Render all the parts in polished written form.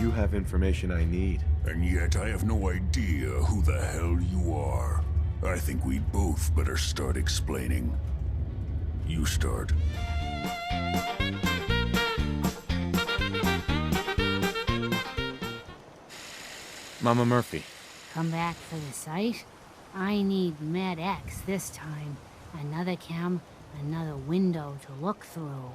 You have information I need. And yet I have no idea who the hell you are. I think we both better start explaining. You start. Mama Murphy. Come back for the site? I need Med X this time. Another cam, another window to look through.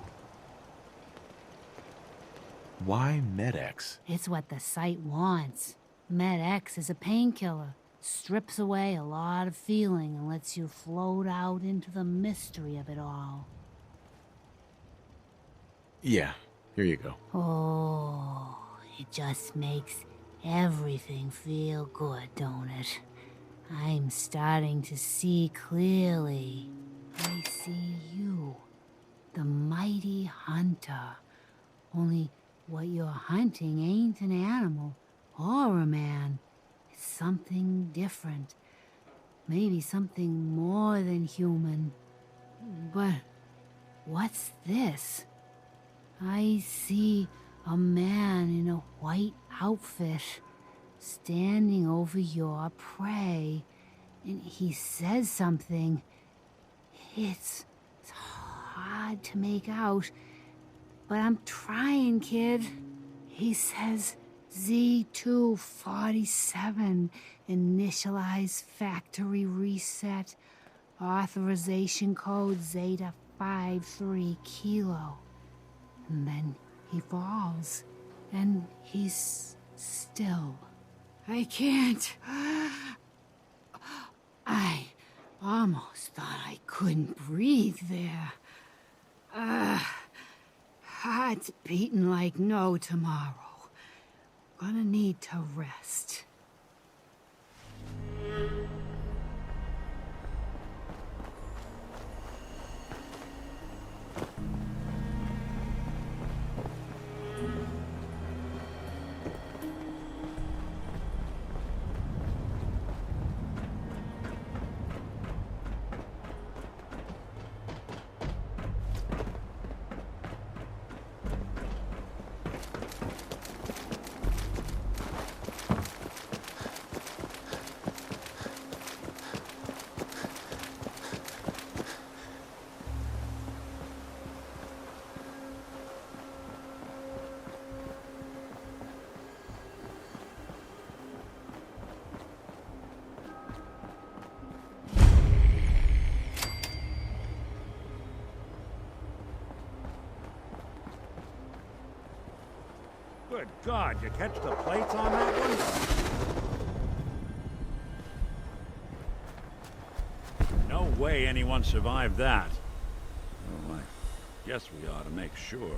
Why Med-X? It's what the site wants. Med X is a painkiller. Strips away a lot of feeling and lets you float out into the mystery of it all. Yeah, here you go. Oh, it just makes everything feel good, don't it? I'm starting to see clearly. I see you, the mighty hunter. Only what you're hunting ain't an animal or a man. It's something different. Maybe something more than human. But what's this? I see a man in a white outfit standing over your prey, and he says something. It's hard to make out, but I'm trying, kid. He says Z247, initialize factory reset, authorization code Zeta 53 Kilo. And then he falls, and he's still. I can't. I almost thought I couldn't breathe there. Heart's beating like no tomorrow. Gonna need to rest. Good God, you catch the plates on that one? No way anyone survived that. Oh, I guess we ought to make sure.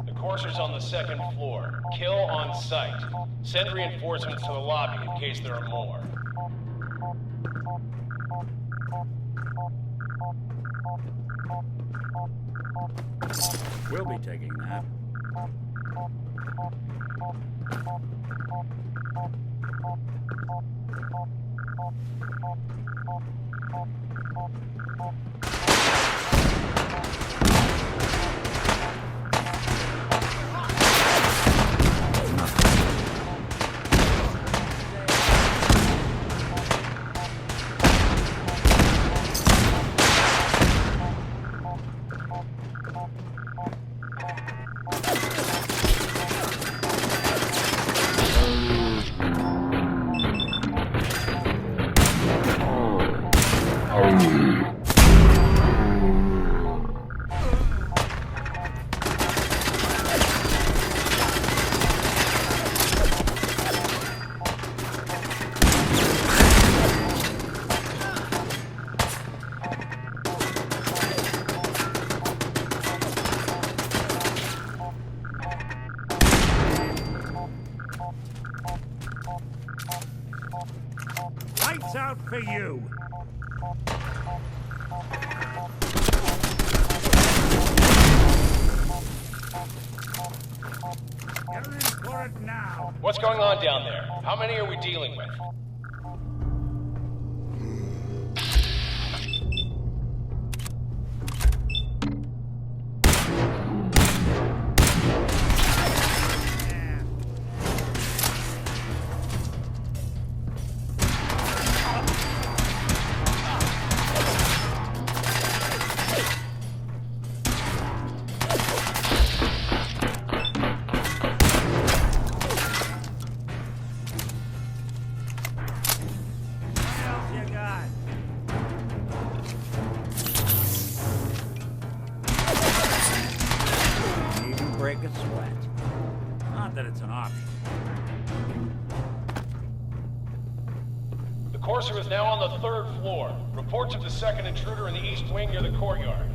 The courser's on the second floor. Kill on sight. Send reinforcements to the lobby in case there are more. We'll be taking that. Lights out for you! Get in for it now! What's going on down there? How many are we dealing with? Break a sweat. Not that it's an option. The Courser is now on the 3rd floor. Reports of the second intruder in the east wing near the courtyard.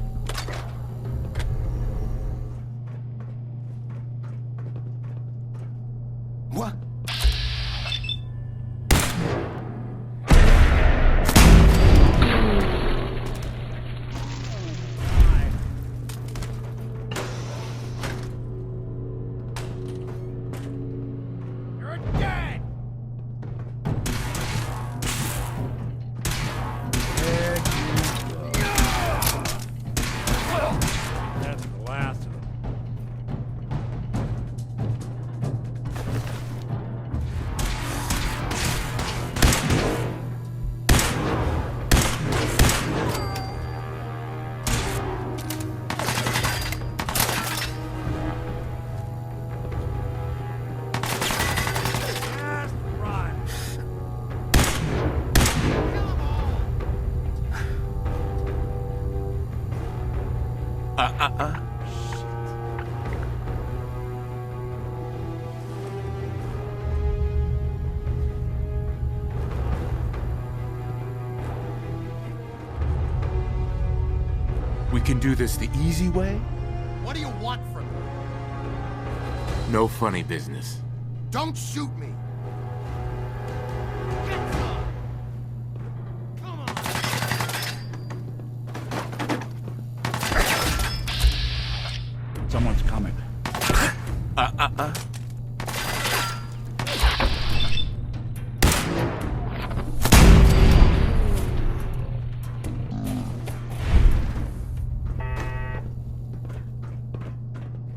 What? That's the last of them. Just run. We can do this the easy way? What do you want from me? No funny business. Don't shoot me! Get some! Come on! Someone's coming.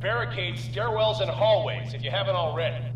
Barricade stairwells and hallways if you haven't already.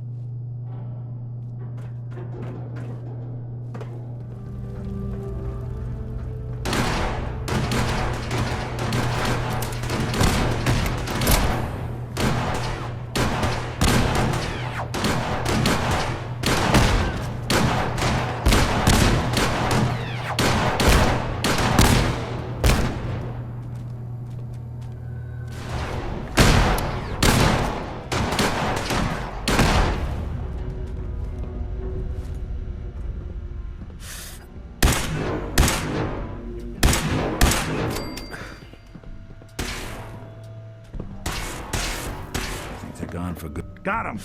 They're gone for good. Got him!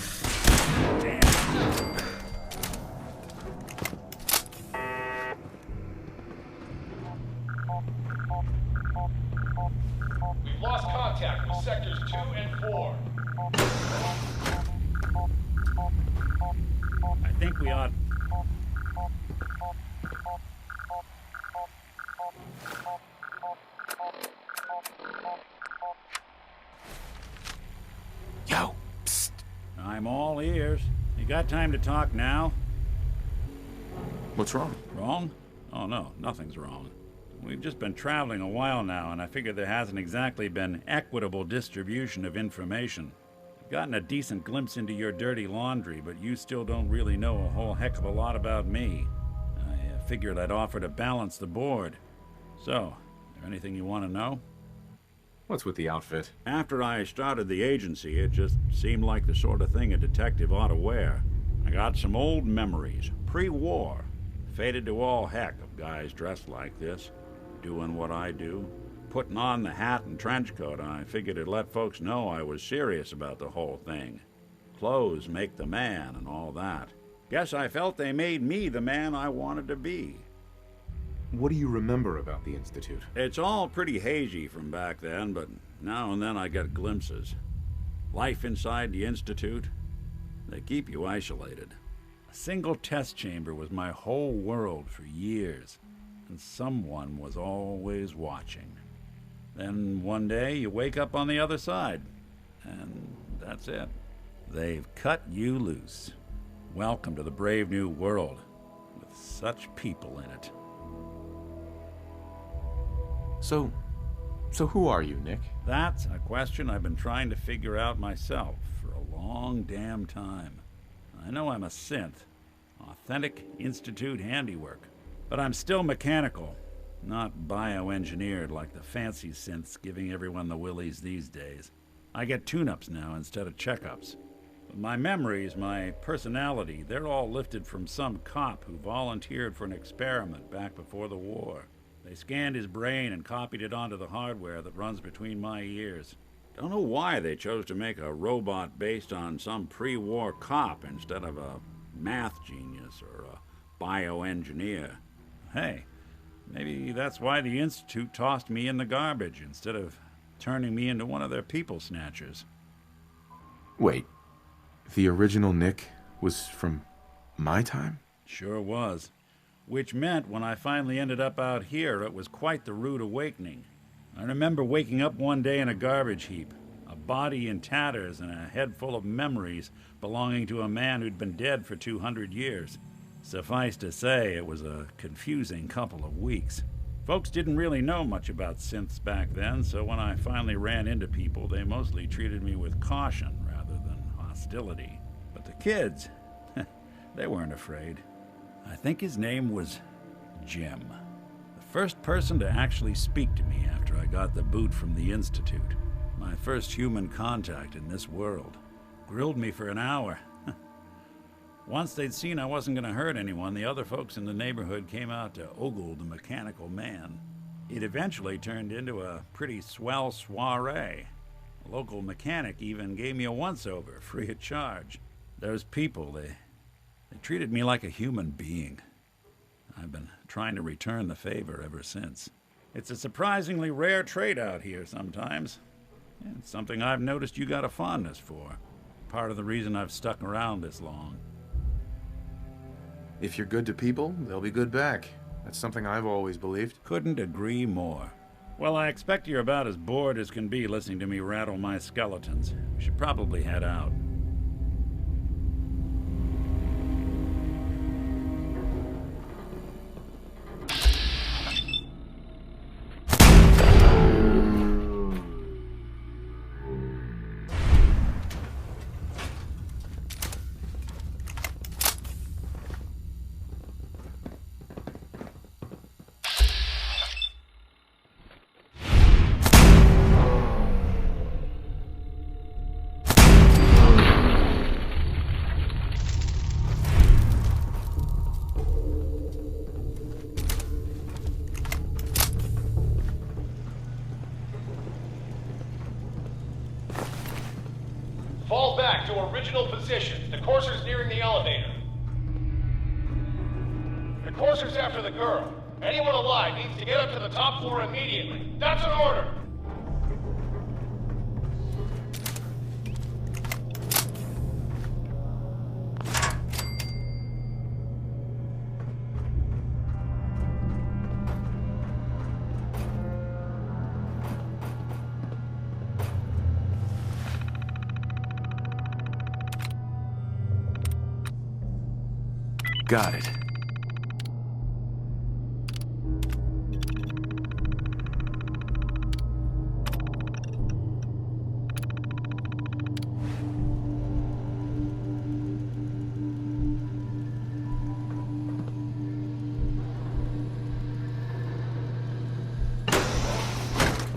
Damn. contact with sectors 2 and 4. I think we ought... Yo, psst. I'm all ears. You got time to talk now? What's wrong? Wrong? Oh no, nothing's wrong. We've just been traveling a while now, and I figure there hasn't exactly been equitable distribution of information. I've gotten a decent glimpse into your dirty laundry, but you still don't really know a whole heck of a lot about me. I figured I'd offer to balance the board. So, is there anything you want to know? What's with the outfit? After I started the agency, it just seemed like the sort of thing a detective ought to wear. I got some old memories, pre-war. Faded to all heck of guys dressed like this, doing what I do. Putting on the hat and trench coat, I figured it'd let folks know I was serious about the whole thing. Clothes make the man and all that. Guess I felt they made me the man I wanted to be. What do you remember about the Institute? It's all pretty hazy from back then, but now and then I get glimpses. Life inside the Institute, they keep you isolated. A single test chamber was my whole world for years, and someone was always watching. Then one day you wake up on the other side, and that's it. They've cut you loose. Welcome to the brave new world, with such people in it. So who are you, Nick? That's a question I've been trying to figure out myself for a long damn time. I know I'm a synth, authentic Institute handiwork, but I'm still mechanical, not bioengineered like the fancy synths giving everyone the willies these days. I get tune-ups now instead of checkups. But my memories, my personality, they're all lifted from some cop who volunteered for an experiment back before the war. They scanned his brain and copied it onto the hardware that runs between my ears. Don't know why they chose to make a robot based on some pre-war cop instead of a math genius or a bioengineer. Hey, maybe that's why the Institute tossed me in the garbage instead of turning me into one of their people snatchers. Wait, the original Nick was from my time? Sure was. Which meant when I finally ended up out here, it was quite the rude awakening. I remember waking up one day in a garbage heap, a body in tatters and a head full of memories belonging to a man who'd been dead for 200 years. Suffice to say, it was a confusing couple of weeks. Folks didn't really know much about synths back then, so when I finally ran into people, they mostly treated me with caution rather than hostility. But the kids, they weren't afraid. I think his name was Jim. The first person to actually speak to me after I got the boot from the Institute. My first human contact in this world. Grilled me for an hour. Once they'd seen I wasn't going to hurt anyone, the other folks in the neighborhood came out to ogle the mechanical man. It eventually turned into a pretty swell soiree. A local mechanic even gave me a once-over, free of charge. Those people, they treated me like a human being. I've been trying to return the favor ever since. It's a surprisingly rare trait out here sometimes. It's something I've noticed you got a fondness for. Part of the reason I've stuck around this long. If you're good to people, they'll be good back. That's something I've always believed. Couldn't agree more. Well, I expect you're about as bored as can be listening to me rattle my skeletons. We should probably head out. Fall back to original position. The courser's nearing the elevator. The courser's after the girl. Anyone alive needs to get up to the top floor immediately. That's an order! got it.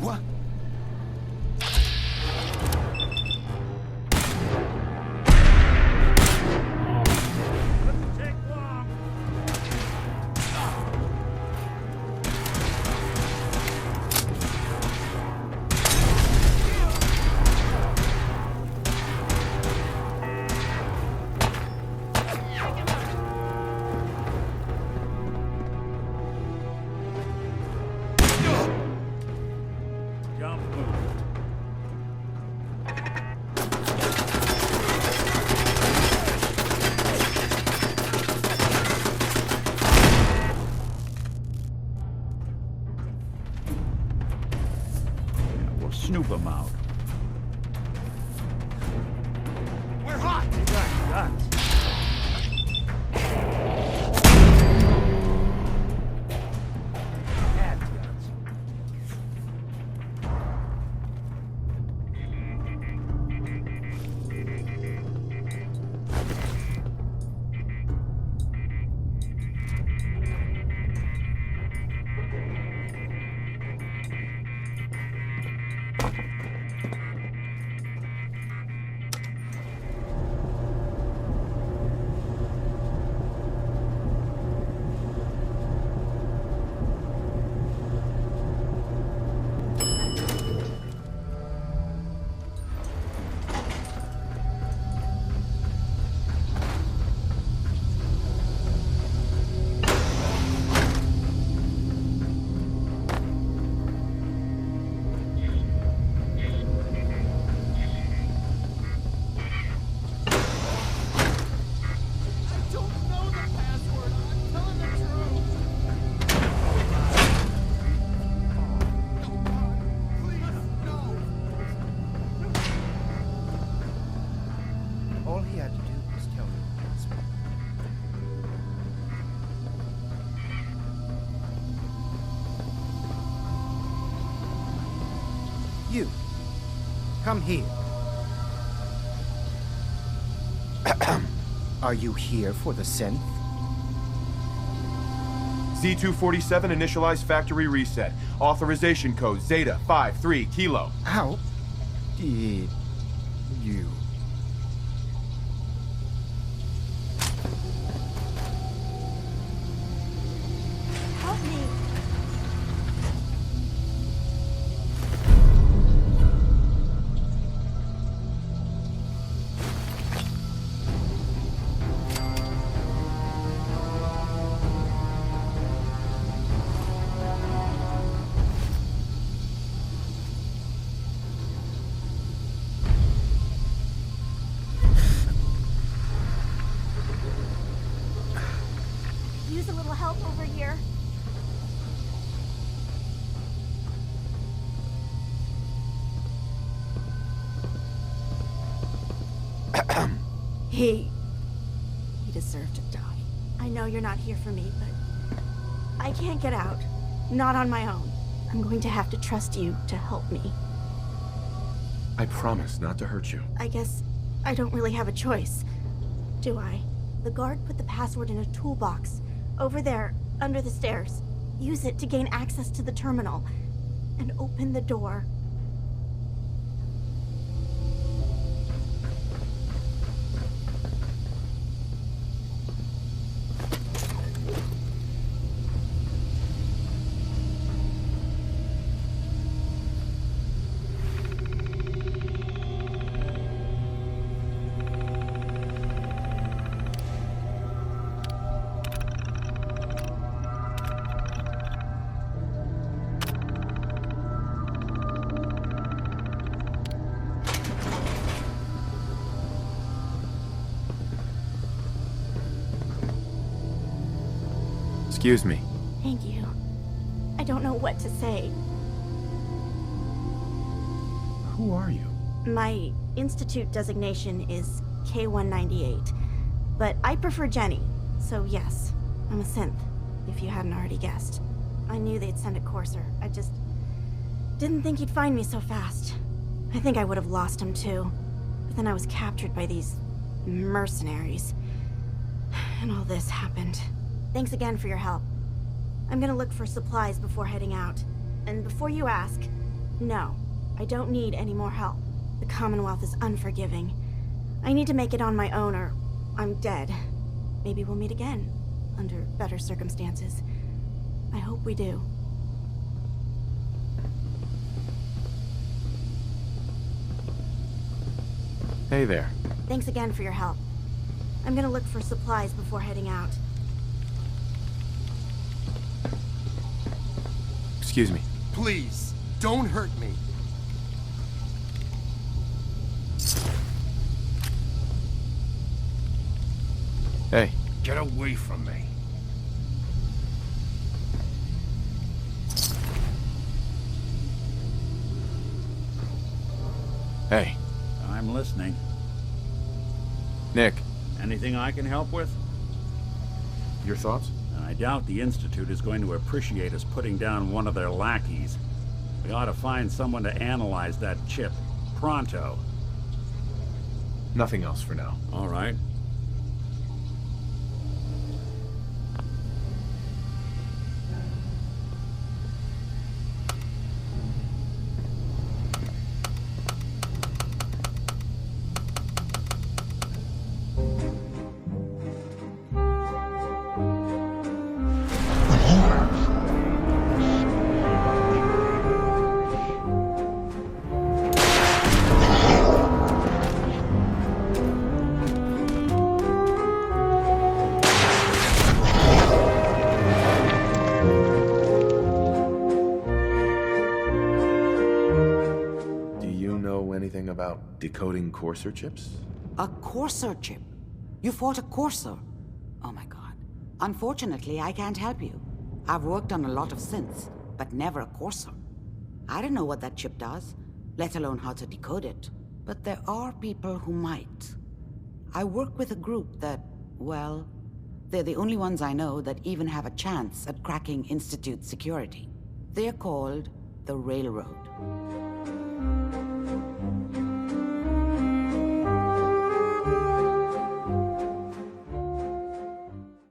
What? Doesn't take long. Jump moved. We'll snoop him out. We're hot! You got guts. Had guts. I don't know the password. I'm telling the truth. Oh, God. Please, no. All he had to do was tell me the password. You, come here. Are you here for the synth? Z247 initialized factory reset. Authorization code Zeta 53 Kilo. How did you? Help me. Use a little help over here. He deserved to die. I know you're not here for me, but I can't get out. Not on my own. I'm going to have to trust you to help me. I promise not to hurt you. I guess I don't really have a choice, do I? The guard put the password in a toolbox over there, under the stairs. Use it to gain access to the terminal and open the door. Excuse me. Thank you. I don't know what to say. Who are you? My institute designation is K-198, but I prefer Jenny, So yes, I'm a synth, if you hadn't already guessed. I knew they'd send a courser. I just didn't think he'd find me so fast. I think I would have lost him too. But then I was captured by these mercenaries. And all this happened. Thanks again for your help. I'm gonna look for supplies before heading out. And before you ask, no, I don't need any more help. The Commonwealth is unforgiving. I need to make it on my own or I'm dead. Maybe we'll meet again, under better circumstances. I hope we do. Hey there. Thanks again for your help. I'm gonna look for supplies before heading out. Excuse me. Please, don't hurt me. Hey. Get away from me. Hey. I'm listening. Nick. Anything I can help with? Your thoughts? I doubt the Institute is going to appreciate us putting down one of their lackeys. We ought to find someone to analyze that chip. Pronto. Nothing else for now. All right. About decoding courser chips? A courser chip? You fought a courser? Oh my god. Unfortunately, I can't help you. I've worked on a lot of synths, but never a courser. I don't know what that chip does, let alone how to decode it. But there are people who might. I work with a group that, well, they're the only ones I know that even have a chance at cracking Institute security. They're called the Railroad.